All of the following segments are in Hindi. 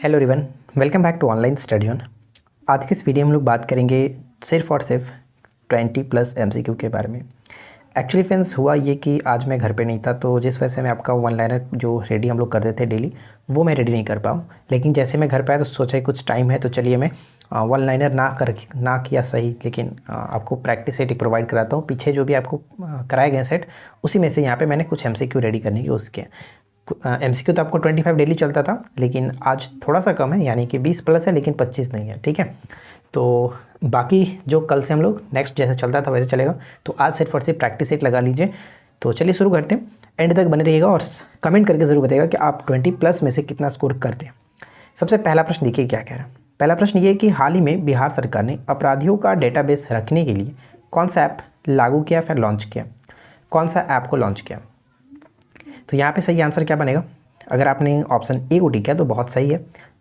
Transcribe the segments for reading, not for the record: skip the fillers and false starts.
Hello everyone, welcome back to online study on. आज की इस वीडियो में हम लोग बात करेंगे सिर्फ और सिर्फ 20+ MCQ के बारे में। एक्चुअली फ्रेंड्स हुआ ये कि आज मैं घर पे नहीं था, तो जिस वजह से मैं आपका वन लाइनर जो रेडी हम लोग करते थे डेली वो मैं रेडी नहीं कर पाऊँ। लेकिन जैसे मैं घर पे आया तो सोचा कुछ टाइम है तो चलिए मैं वन लाइनर ना किया सही, लेकिन आपको प्रैक्टिस सेट प्रोवाइड कराता हूँ। पीछे जो भी आपको कराए गए सेट उसी में से यहाँ पे मैंने कुछ MCQ रेडी करने की कोशिश किया। MCQ तो आपको 25 डेली चलता था, लेकिन आज थोड़ा सा कम है, यानी कि 20+ है लेकिन 25 नहीं है। ठीक है, तो बाकी जो कल से हम लोग नेक्स्ट जैसे चलता था वैसे चलेगा। तो आज सिर्फ और सिर्फ प्रैक्टिस सेट लगा लीजिए। तो चलिए शुरू करते हैं, एंड तक बने रहिएगा और कमेंट करके ज़रूर बताइएगा कि आप 20+ में से कितना स्कोर करते हैं। सबसे पहला प्रश्न देखिए क्या कह रहा है। पहला प्रश्न ये है कि हाल ही में बिहार सरकार ने अपराधियों का डेटाबेस रखने के लिए कौन सा ऐप लागू किया फिर लॉन्च किया, कौन सा ऐप को लॉन्च किया। तो यहाँ पे सही आंसर क्या बनेगा? अगर आपने ऑप्शन ए को टिक किया तो बहुत सही है,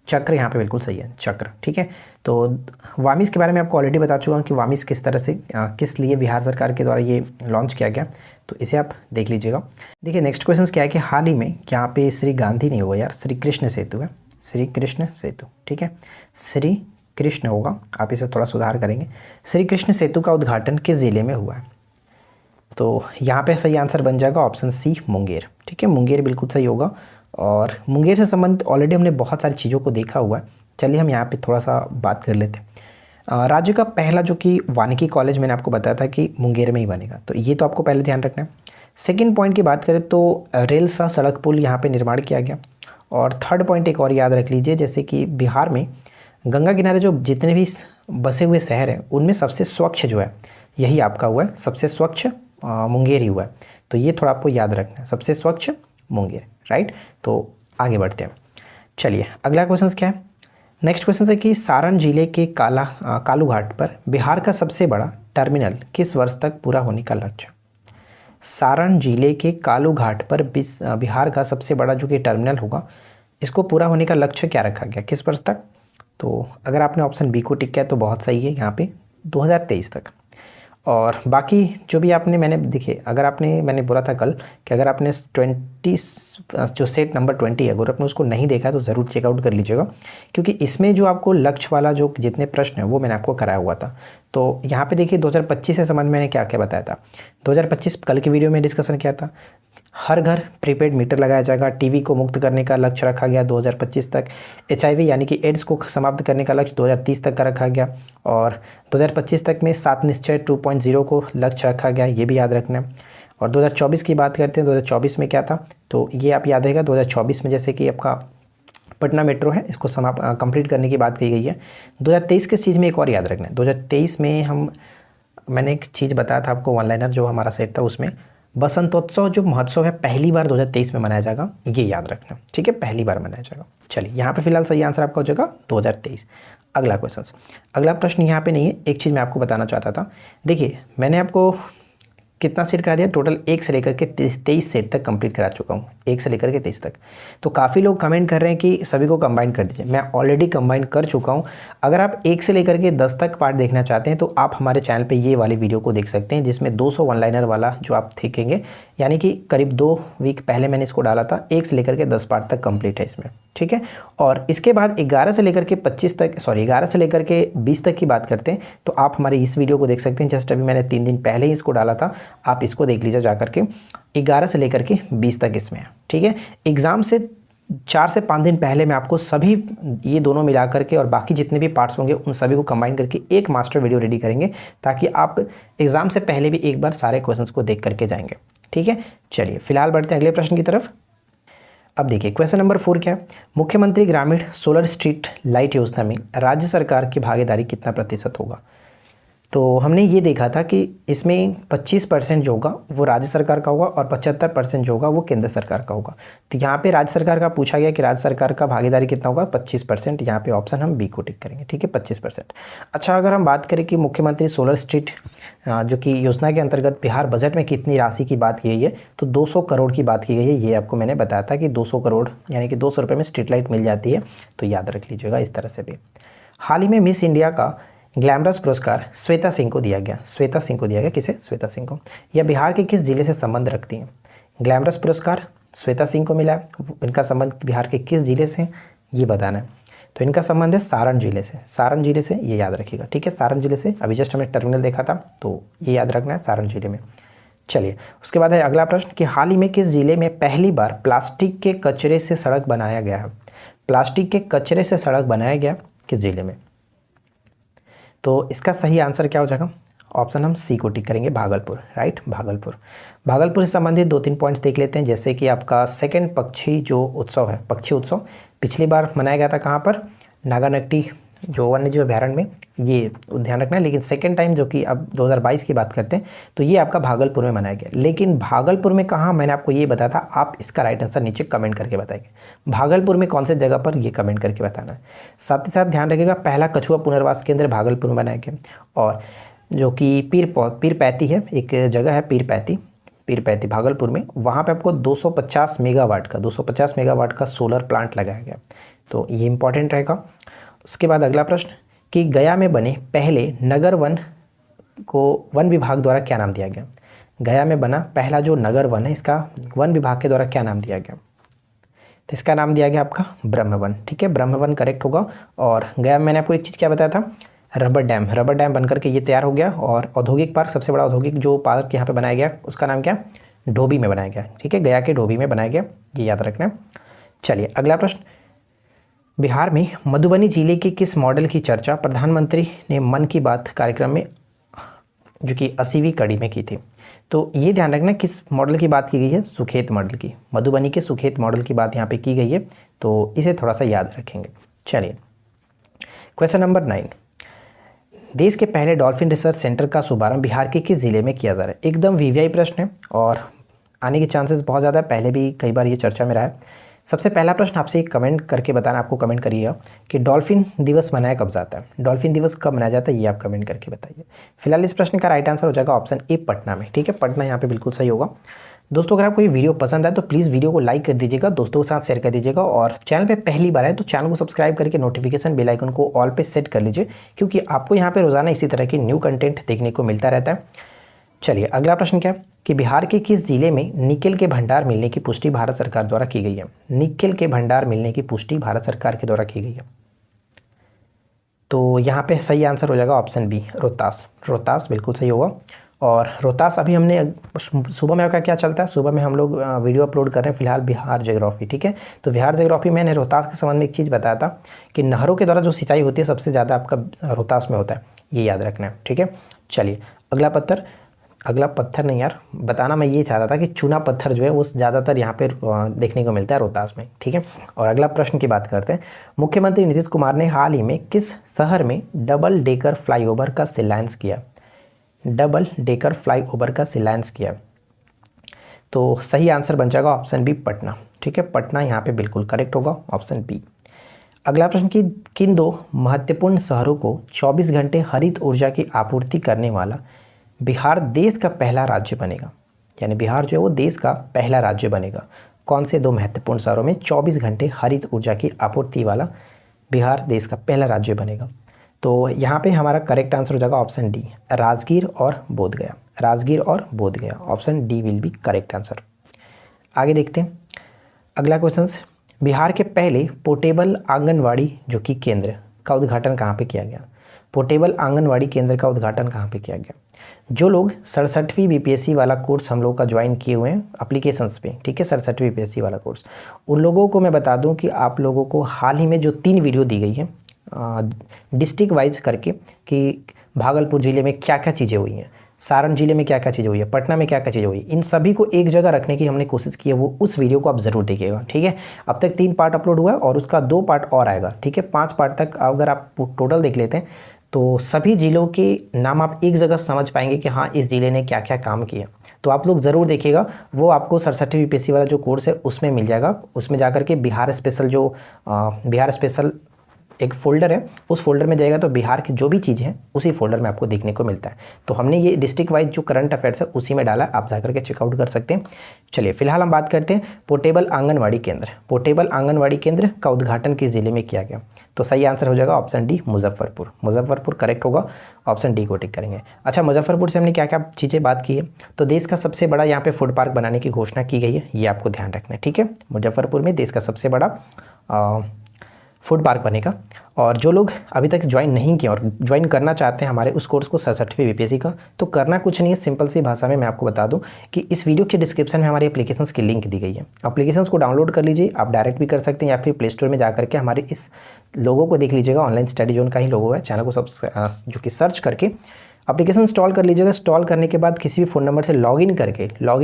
चक्र यहाँ पे बिल्कुल सही है, चक्र। ठीक है, तो वामिस के बारे में आपको ऑलरेडी बता चुका हूँ कि वामिस किस तरह से किस लिए बिहार सरकार के द्वारा ये लॉन्च किया गया, तो इसे आप देख लीजिएगा। देखिए नेक्स्ट क्वेश्चन क्या है कि हाल ही में यहाँ पे श्री गांधी नहीं होगा यार, श्री कृष्ण सेतु है, श्री कृष्ण सेतु। ठीक है, श्री कृष्ण होगा, आप इसे थोड़ा सुधार करेंगे। श्री कृष्ण सेतु का उद्घाटन किस जिले में हुआ है? तो यहाँ पे सही आंसर बन जाएगा ऑप्शन सी, मुंगेर। ठीक है, मुंगेर बिल्कुल सही होगा। और मुंगेर से संबंधित ऑलरेडी हमने बहुत सारी चीज़ों को देखा हुआ है। चलिए हम यहाँ पे थोड़ा सा बात कर लेते हैं। राज्य का पहला जो कि वानिकी कॉलेज मैंने आपको बताया था कि मुंगेर में ही बनेगा, तो ये तो आपको पहले ध्यान रखना है। सेकेंड पॉइंट की बात करें तो रेल सा सड़क पुल यहाँ पर निर्माण किया गया। और थर्ड पॉइंट एक और याद रख लीजिए, जैसे कि बिहार में गंगा किनारे जो जितने भी बसे हुए शहर हैं उनमें सबसे स्वच्छ जो है यही आपका हुआ है, सबसे स्वच्छ मुंगेर ही हुआ है। तो ये थोड़ा आपको याद रखना है, सबसे स्वच्छ मुंगेर। राइट, तो आगे बढ़ते हैं। चलिए अगला क्वेश्चन क्या है। नेक्स्ट क्वेश्चन है कि सारण जिले के कालूघाट पर बिहार का सबसे बड़ा टर्मिनल किस वर्ष तक पूरा होने का लक्ष्य? सारण जिले के कालूघाट पर बिहार का सबसे बड़ा जो कि टर्मिनल होगा, इसको पूरा होने का लक्ष्य क्या रखा गया, किस वर्ष तक? तो अगर आपने ऑप्शन बी को टिक किया तो बहुत सही है, यहाँ पे 2023 तक। और बाकी जो भी आपने देखिए, अगर आपने मैंने बोला था कल कि अगर आपने 20 जो सेट नंबर 20 है, अगर आपने उसको नहीं देखा तो ज़रूर चेकआउट कर लीजिएगा, क्योंकि इसमें जो आपको लक्ष्य वाला जो जितने प्रश्न हैं वो मैंने आपको कराया हुआ था। तो यहाँ पे देखिए 2025 से संबंध में मैंने क्या क्या बताया था। 2025 कल की वीडियो में डिस्कशन किया था, हर घर प्रीपेड मीटर लगाया जाएगा, टीवी को मुक्त करने का लक्ष्य रखा गया 2025 तक, HIV यानी कि एड्स को समाप्त करने का लक्ष्य 2030 तक का रखा गया, और 2025 तक में 7 निश्चय 2.0 को लक्ष्य रखा गया, ये भी याद रखना है। और 2024 की बात करते हैं, 2024 में क्या था, तो ये आप याद रहेगा। 2024 में जैसे कि आपका पटना मेट्रो है, इसको कंप्लीट करने की बात की गई है। 2023 के चीज़ में एक और याद रखना है, 2023 में मैंने एक चीज़ बताया था आपको, वन लाइनर जो हमारा सेट था उसमें बसंतोत्सव जो महोत्सव है पहली बार 2023 में मनाया जाएगा, ये याद रखना। ठीक है, पहली बार मनाया जाएगा। चलिए यहाँ पे फिलहाल सही आंसर आपका हो जाएगा 2023। अगला क्वेश्चन, अगला प्रश्न यहाँ पे नहीं है, एक चीज़ मैं आपको बताना चाहता था। देखिए मैंने आपको कितना सेट करा दिया, टोटल 1 से लेकर के 23 सेट तक कंप्लीट करा चुका हूँ, 1 से लेकर के 23 तक। तो काफ़ी लोग कमेंट कर रहे हैं कि सभी को कंबाइन कर दीजिए, मैं ऑलरेडी कंबाइन कर चुका हूँ। अगर आप 1 से लेकर के 10 तक पार्ट देखना चाहते हैं तो आप हमारे चैनल पे ये वाली वीडियो को देख सकते हैं, जिसमें 200 वन लाइनर वाला जो आप देखेंगे, यानी कि करीब 2 वीक पहले मैंने इसको डाला था। 1 से लेकर के 10 पार्ट तक कंप्लीट है इसमें। ठीक है, और इसके बाद 11 से लेकर के 11 से लेकर के 20 तक की बात करते हैं तो आप हमारे इस वीडियो को देख सकते हैं। जस्ट अभी मैंने 3 दिन पहले ही इसको डाला था, आप इसको देख लीजिए जा करके। 11 से लेकर के 20 तक इसमें है। ठीक है, एग्ज़ाम से 4 से 5 दिन पहले मैं आपको सभी ये दोनों मिला करके और बाकी जितने भी पार्ट्स होंगे उन सभी को कंबाइन करके एक मास्टर वीडियो रेडी करेंगे, ताकि आप एग्ज़ाम से पहले भी एक बार सारे क्वेश्चंस को देख करके जाएंगे। ठीक है, चलिए फिलहाल बढ़ते हैं अगले प्रश्न की तरफ। अब देखिए क्वेश्चन नंबर 4 क्या है। मुख्यमंत्री ग्रामीण सोलर स्ट्रीट लाइट योजना में राज्य सरकार की भागीदारी कितना प्रतिशत होगा? तो हमने ये देखा था कि इसमें 25% जो होगा वो राज्य सरकार का होगा और 75% जो होगा वो केंद्र सरकार का होगा। तो यहाँ पे राज्य सरकार का पूछा गया कि राज्य सरकार का भागीदारी कितना होगा, 25%। यहाँ पे ऑप्शन हम बी को टिक करेंगे। ठीक है, 25%। अच्छा, अगर हम बात करें कि मुख्यमंत्री सोलर स्ट्रीट जो कि योजना के अंतर्गत बिहार बजट में कितनी राशि की बात की गई है, तो 200 करोड़ की बात की गई है। ये आपको मैंने बताया था कि 200 करोड़ यानी कि 200 रुपये में स्ट्रीट लाइट मिल जाती है, तो याद रख लीजिएगा इस तरह से भी। हाल ही में मिस इंडिया का ग्लैमरस पुरस्कार श्वेता सिंह को दिया गया। श्वेता सिंह को दिया गया, किसे? श्वेता सिंह को। यह बिहार के किस जिले से संबंध रखती हैं? ग्लैमरस पुरस्कार श्वेता सिंह को मिला, इनका संबंध बिहार के किस जिले से, ये बताना है। तो इनका संबंध है सारण जिले से, सारण जिले से, ये याद रखिएगा, ठीक है। सारण जिले से, अभी जस्ट हमने टर्मिनल देखा था तो ये याद रखना है, सारण जिले में। चलिए उसके बाद है अगला प्रश्न कि हाल ही में किस जिले में पहली बार प्लास्टिक के कचरे से सड़क बनाया गया है? प्लास्टिक के कचरे से सड़क बनाया गया किस जिले में? तो इसका सही आंसर क्या हो जाएगा? ऑप्शन हम सी को टिक करेंगे, भागलपुर, राइट, भागलपुर। भागलपुर से संबंधित 2-3 पॉइंट्स देख लेते हैं, जैसे कि आपका सेकंड पक्षी जो उत्सव है, पक्षी उत्सव पिछली बार मनाया गया था कहाँ पर? नागानट्टी जो वन्यजीव अभ्यारण्य में, ये ध्यान रखना है। लेकिन सेकंड टाइम जो कि अब 2022 की बात करते हैं तो ये आपका भागलपुर में मनाया गया। लेकिन भागलपुर में कहाँ, मैंने आपको ये बताया था, आप इसका राइट आंसर नीचे कमेंट करके बताएंगे भागलपुर में कौन से जगह पर, ये कमेंट करके बताना है। साथ ही साथ ध्यान रखिएगा पहला कछुआ पुनर्वास केंद्र भागलपुर में बनाया गया, और जो कि पीरपैती है, एक जगह है पीरपैती भागलपुर में, वहाँ पे आपको 250 मेगावाट का सोलर प्लांट लगाया गया, तो ये इंपॉर्टेंट रहेगा। उसके बाद अगला प्रश्न कि गया में बने पहले नगर वन को वन विभाग द्वारा क्या नाम दिया गया? गया में बना पहला जो नगर वन है, इसका वन विभाग के द्वारा क्या नाम दिया गया? तो इसका नाम दिया गया आपका ब्रह्मवन, ठीक है, ब्रह्मवन करेक्ट होगा। और गया में मैंने आपको एक चीज़ क्या बताया था, रबर डैम बनकर के ये तैयार हो गया। और औद्योगिक पार्क, सबसे बड़ा औद्योगिक जो पार्क यहाँ पे बनाया गया, उसका नाम क्या? डोभी में बनाया गया, ठीक है, गया के डोभी में बनाया गया, ये याद रखना। चलिए अगला प्रश्न, बिहार में मधुबनी जिले के किस मॉडल की चर्चा प्रधानमंत्री ने मन की बात कार्यक्रम में, जो कि 80वीं कड़ी में की थी? तो ये ध्यान रखना किस मॉडल की बात की गई है? सुखेत मॉडल की, मधुबनी के सुखेत मॉडल की बात यहाँ पे की गई है, तो इसे थोड़ा सा याद रखेंगे। चलिए क्वेश्चन नंबर 9, देश के पहले डॉल्फिन रिसर्च सेंटर का शुभारंभ बिहार के किस जिले में किया जा रहा है? एकदम वीवीआई प्रश्न है और आने के चांसेस बहुत ज़्यादा है, पहले भी कई बार ये चर्चा में रहा है। सबसे पहला प्रश्न आपसे कमेंट करके बताना, आपको कमेंट करिएगा कि डॉल्फिन दिवस मनाया कब जाता है, डॉल्फिन दिवस कब मनाया जाता है, ये आप कमेंट करके बताइए। फिलहाल इस प्रश्न का राइट आंसर हो जाएगा ऑप्शन ए, पटना में, ठीक है, पटना यहाँ पे बिल्कुल सही होगा। दोस्तों अगर आपको ये वीडियो पसंद आए तो प्लीज़ वीडियो को लाइक कर दीजिएगा, दोस्तों के साथ शेयर कर दीजिएगा, और चैनल पे पहली बार है तो चैनल को सब्सक्राइब करके नोटिफिकेशन बेल आइकन को ऑल पे सेट कर लीजिए, क्योंकि आपको यहाँ पे रोजाना इसी तरह की न्यू कंटेंट देखने को मिलता रहता है। चलिए अगला प्रश्न क्या है कि बिहार के किस जिले में निकेल के भंडार मिलने की पुष्टि भारत सरकार द्वारा की गई है? निकेल के भंडार मिलने की पुष्टि भारत सरकार के द्वारा की गई है, तो यहाँ पे सही आंसर हो जाएगा ऑप्शन बी, रोहतास, रोहतास बिल्कुल सही होगा। और रोहतास अभी हमने सुबह में आपका क्या चलता है, सुबह में हम लोग वीडियो अपलोड कर रहे हैं फिलहाल बिहार ज्योग्राफी, ठीक है, तो बिहार ज्योग्राफी मैंने रोहतास के संबंध में एक चीज़ बताया था कि नहरों के द्वारा जो सिंचाई होती है सबसे ज़्यादा आपका रोहतास में होता है, ये याद रखना है, ठीक है। चलिए अगला पत्थर नहीं यार, बताना मैं ये चाहता था कि चूना पत्थर जो है वो ज़्यादातर यहाँ पे देखने को मिलता है रोहतास में, ठीक है। और अगला प्रश्न की बात करते हैं, मुख्यमंत्री नीतीश कुमार ने हाल ही में किस शहर में डबल डेकर फ्लाईओवर का शिलान्यास किया? डबल डेकर फ्लाईओवर का शिलान्यास किया, तो सही आंसर बन जाएगा ऑप्शन बी, पटना, ठीक है, पटना यहाँ पे बिल्कुल करेक्ट होगा, ऑप्शन बी। अगला प्रश्न कि किन 2 महत्वपूर्ण शहरों को 24 घंटे हरित ऊर्जा की आपूर्ति करने वाला बिहार देश का पहला राज्य बनेगा? यानी बिहार जो है वो देश का पहला राज्य बनेगा। कौन से 2 महत्वपूर्ण शहरों में 24 घंटे हरित ऊर्जा की आपूर्ति वाला बिहार देश का पहला राज्य बनेगा? तो यहाँ पे हमारा करेक्ट आंसर हो जाएगा ऑप्शन डी, राजगीर और बोधगया, राजगीर और Bodhgaya, option D will be correct answer. आगे देखते हैं अगला क्वेश्चन, बिहार के पहले पोर्टेबल आंगनवाड़ी जो कि केंद्र का उद्घाटन कहाँ पे किया गया? पोर्टेबल आंगनवाड़ी केंद्र का उद्घाटन कहाँ पे किया गया? जो लोग 67वीं बीपीएससी वाला कोर्स हम लोग का ज्वाइन किए हुए हैं एप्लीकेशंस पे, ठीक है, 67वीं बीपीएससी वाला कोर्स, उन लोगों को मैं बता दूं कि आप लोगों को हाल ही में जो 3 वीडियो दी गई है डिस्ट्रिक्ट वाइज करके कि भागलपुर ज़िले में क्या क्या चीज़ें हुई हैं, सारण जिले में क्या क्या चीज़ें हुई है, पटना में क्या क्या चीज़ें हुई है, इन सभी को एक जगह रखने की हमने कोशिश की है, वो उस वीडियो को आप ज़रूर देखिएगा, ठीक है। अब तक 3 पार्ट अपलोड हुआ है और उसका 2 पार्ट और आएगा, ठीक है, 5 पार्ट तक अगर आप टोटल देख लेते हैं तो सभी ज़िलों के नाम आप एक जगह समझ पाएंगे कि हाँ इस ज़िले ने क्या क्या काम किया, तो आप लोग ज़रूर देखिएगा। वो आपको 67वीं बीपीएससी वाला जो कोर्स है उसमें मिल जाएगा, उसमें जाकर के बिहार स्पेशल एक फ़ोल्डर है, उस फोल्डर में जाएगा तो बिहार की जो भी चीज़ें हैं उसी फोल्डर में आपको देखने को मिलता है। तो हमने ये डिस्ट्रिक्ट वाइज जो करंट अफेयर्स है उसी में डाला, आप जाकर के चेकआउट कर सकते हैं। चलिए फिलहाल हम बात करते हैं पोर्टेबल आंगनवाड़ी केंद्र। पोर्टेबल आंगनवाड़ी केंद्र का उद्घाटन किस जिले में किया गया? तो सही आंसर हो जाएगा option D, Muzaffarpur. Muzaffarpur correct होगा, ऑप्शन डी को टिक करेंगे। अच्छा, मुजफ्फरपुर से हमने क्या क्या चीज़ें बात की है, तो देश का सबसे बड़ा यहाँ पे फूड पार्क बनाने की घोषणा की गई है, ये आपको ध्यान रखना है, ठीक है। मुजफ्फरपुर में देश का सबसे बड़ा फूड पार्क बनेगा। और जो लोग अभी तक ज्वाइन नहीं किए और ज्वाइन करना चाहते हैं हमारे उस कोर्स को 67वीं बीपीएससी का, तो करना कुछ नहीं है, सिंपल सी भाषा में मैं आपको बता दूं कि इस वीडियो के डिस्क्रिप्शन में हमारे एप्लीकेशंस की लिंक दी गई है। एप्लीकेशंस को डाउनलोड कर लीजिए, आप डायरेक्ट भी कर सकते हैं या फिर प्ले स्टोर में जाकर के हमारे इस लोगो को देख लीजिएगा, ऑनलाइन स्टडी जोन का ही लोगो है, चैनल को जो कि सर्च करके एप्लीकेशन इंस्टॉल कर लीजिएगा। इंस्टॉल करने के बाद किसी भी फ़ोन नंबर से लॉगिन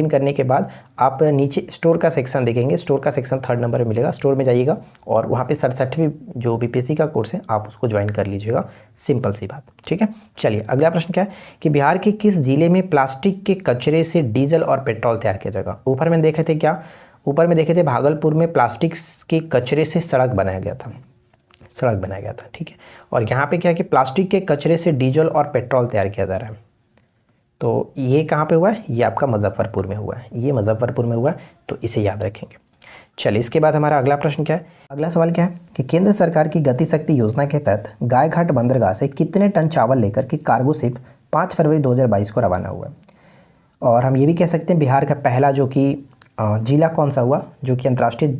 करने के बाद आप नीचे स्टोर का सेक्शन देखेंगे, स्टोर का सेक्शन 3rd नंबर में मिलेगा, स्टोर में जाइएगा और वहाँ पे 67वीं जो बीपीएससी का कोर्स है आप उसको ज्वाइन कर लीजिएगा, सिंपल सी बात। ठीक है, चलिए अगला प्रश्न क्या है कि बिहार के किस जिले में प्लास्टिक के कचरे से डीजल और पेट्रोल तैयार किया जाएगा। ऊपर में देखे थे भागलपुर में प्लास्टिक के कचरे से सड़क बनाया गया था, ठीक है। और यहाँ पे क्या है कि प्लास्टिक के कचरे से डीजल और पेट्रोल तैयार किया जा रहा है। तो ये कहाँ पे हुआ है, ये आपका मुजफ्फरपुर में हुआ है, तो इसे याद रखेंगे। चलिए इसके बाद हमारा अगला प्रश्न क्या है, अगला सवाल क्या है कि केंद्र सरकार की गति शक्ति योजना के तहत गायघाट बंदरगाह से कितने टन चावल लेकर के कार्गो शिप 5 फरवरी 2022 को रवाना हुआ है। और हम ये भी कह सकते हैं बिहार का पहला जो कि जिला कौन सा हुआ जो कि अंतर्राष्ट्रीय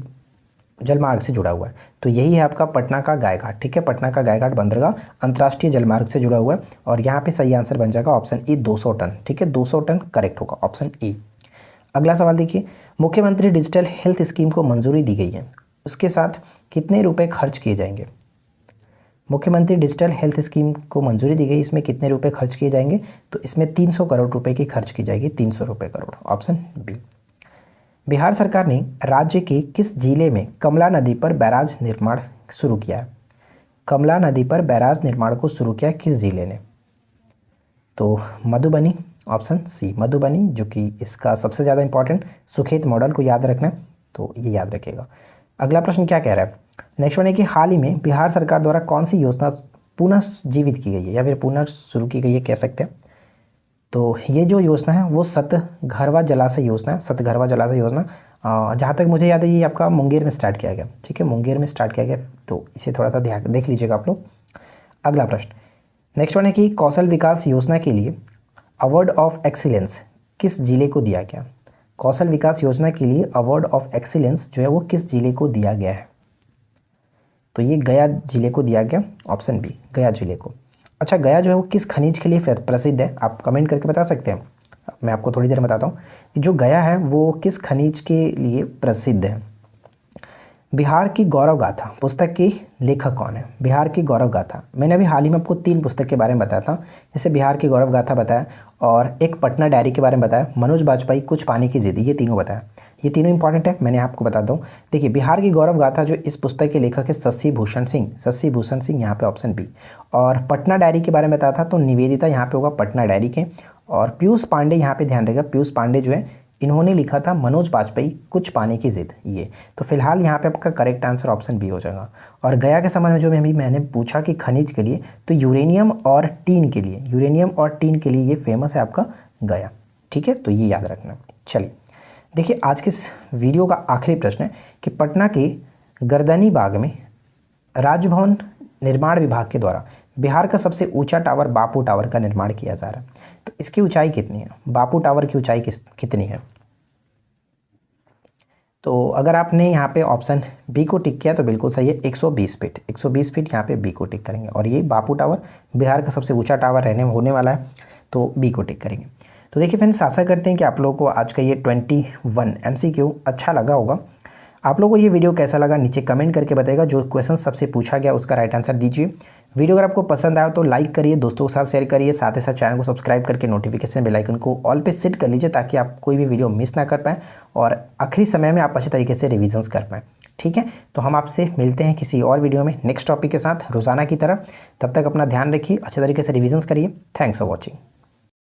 जलमार्ग से जुड़ा हुआ है, तो यही है आपका पटना का गायघाट। ठीक है, पटना का गायघाट बंदरगाह अंतर्राष्ट्रीय जलमार्ग से जुड़ा हुआ है और यहाँ पे सही आंसर बन जाएगा ऑप्शन ए 200 टन। ठीक है, 200 टन करेक्ट होगा ऑप्शन ए। अगला सवाल देखिए, मुख्यमंत्री डिजिटल हेल्थ स्कीम को मंजूरी दी गई है, उसके साथ कितने रुपये खर्च किए जाएंगे। मुख्यमंत्री डिजिटल हेल्थ स्कीम को मंजूरी दी गई, इसमें कितने रुपये खर्च किए जाएंगे, तो इसमें 300 करोड़ रुपये की खर्च की जाएगी, 300 रुपये करोड़, ऑप्शन बी। बिहार सरकार ने राज्य के किस जिले में कमला नदी पर बैराज निर्माण शुरू किया है। कमला नदी पर बैराज निर्माण को शुरू किया किस जिले ने, तो मधुबनी, ऑप्शन सी मधुबनी, जो कि इसका सबसे ज़्यादा इंपॉर्टेंट सुखेत मॉडल को याद रखना, तो ये याद रखिएगा। अगला प्रश्न क्या कह रहा है, नेक्स्ट वन है कि हाल ही में बिहार सरकार द्वारा कौन सी योजना पुनः जीवित की गई है या फिर पुनः शुरू की गई है कह सकते हैं। तो ये जो योजना है वो सतघरवा जलाशय योजना है, जहाँ तक मुझे याद है ये आपका मुंगेर में स्टार्ट किया गया। ठीक है, मुंगेर में स्टार्ट किया गया, तो इसे थोड़ा सा ध्यान देख लीजिएगा आप लोग। अगला प्रश्न नेक्स्ट वन है कि कौशल विकास योजना के लिए अवार्ड ऑफ एक्सीलेंस किस जिले को दिया गया। कौशल विकास योजना के लिए अवार्ड ऑफ एक्सीलेंस जो है वो किस जिले को दिया गया है, तो ये गया जिले को दिया गया, ऑप्शन बी गया जिले को। अच्छा, गया जो है वो किस खनिज के लिए प्रसिद्ध है, आप कमेंट करके बता सकते हैं, मैं आपको थोड़ी देर में बताता हूँ कि जो गया है वो किस खनिज के लिए प्रसिद्ध है। बिहार की गौरव गाथा पुस्तक की लेखक कौन है। बिहार की गौरव गाथा, मैंने अभी हाल ही में आपको 3 पुस्तक के बारे में बताया था, जैसे बिहार की गौरव गाथा बताया और एक पटना डायरी के बारे में बताया, मनोज बाजपेयी कुछ पाने की जिद, ये तीनों बताया, ये तीनों इंपॉर्टेंट है, मैंने आपको बताता हूँ। देखिए बिहार की गौरव गाथा जो इस पुस्तक के लेखक है शशि भूषण सिंह, यहाँ पे ऑप्शन बी। और पटना डायरी के बारे में बताया था तो निवेदिता यहाँ पे होगा पटना डायरी के। और पीयूष पांडे, यहाँ पे ध्यान रहेगा, पीयूष पांडे जो है इन्होंने लिखा था मनोज बाजपेयी कुछ पाने की जिद, ये। तो फिलहाल यहाँ पे आपका करेक्ट आंसर ऑप्शन बी हो जाएगा। और गया के संबंध में जो मैंने पूछा कि खनिज के लिए, तो यूरेनियम और टीन के लिए ये फेमस है आपका गया। ठीक है, तो ये याद रखना। चलिए देखिए आज के इस वीडियो का आखिरी प्रश्न है कि पटना के गर्दनी बाग में राजभवन निर्माण विभाग के द्वारा बिहार का सबसे ऊंचा टावर बापू टावर का निर्माण किया जा रहा है, तो इसकी ऊंचाई कितनी है, बापू टावर की ऊंचाई कितनी है। तो अगर आपने यहाँ पे ऑप्शन बी को टिक किया तो बिल्कुल सही है, 120 फीट, 120 फीट यहाँ पे बी को टिक करेंगे। और ये बापू टावर बिहार का सबसे ऊंचा टावर होने वाला है, तो बी को टिक करेंगे। तो देखिए फ्रेंड्स, आशा करते हैं कि आप लोगों को आज का ये 21 MCQ अच्छा लगा होगा। आप लोगों को ये वीडियो कैसा लगा नीचे कमेंट करके बताइएगा, जो क्वेश्चन सबसे पूछा गया उसका राइट आंसर दीजिए। वीडियो अगर आपको पसंद आया तो लाइक करिए, दोस्तों के साथ शेयर करिए, साथ ही साथ चैनल को सब्सक्राइब करके नोटिफिकेशन बेल आइकन को ऑल पे सेट कर लीजिए ताकि आप कोई भी वीडियो मिस ना कर पाएँ और आखिरी समय में आप अच्छे तरीके से रिविजन्स कर पाएँ। ठीक है, तो हम आपसे मिलते हैं किसी और वीडियो में नेक्स्ट टॉपिक के साथ रोज़ाना की तरह। तब तक अपना ध्यान रखिए, अच्छे तरीके से रिविजन्स करिए। Thanks for watching.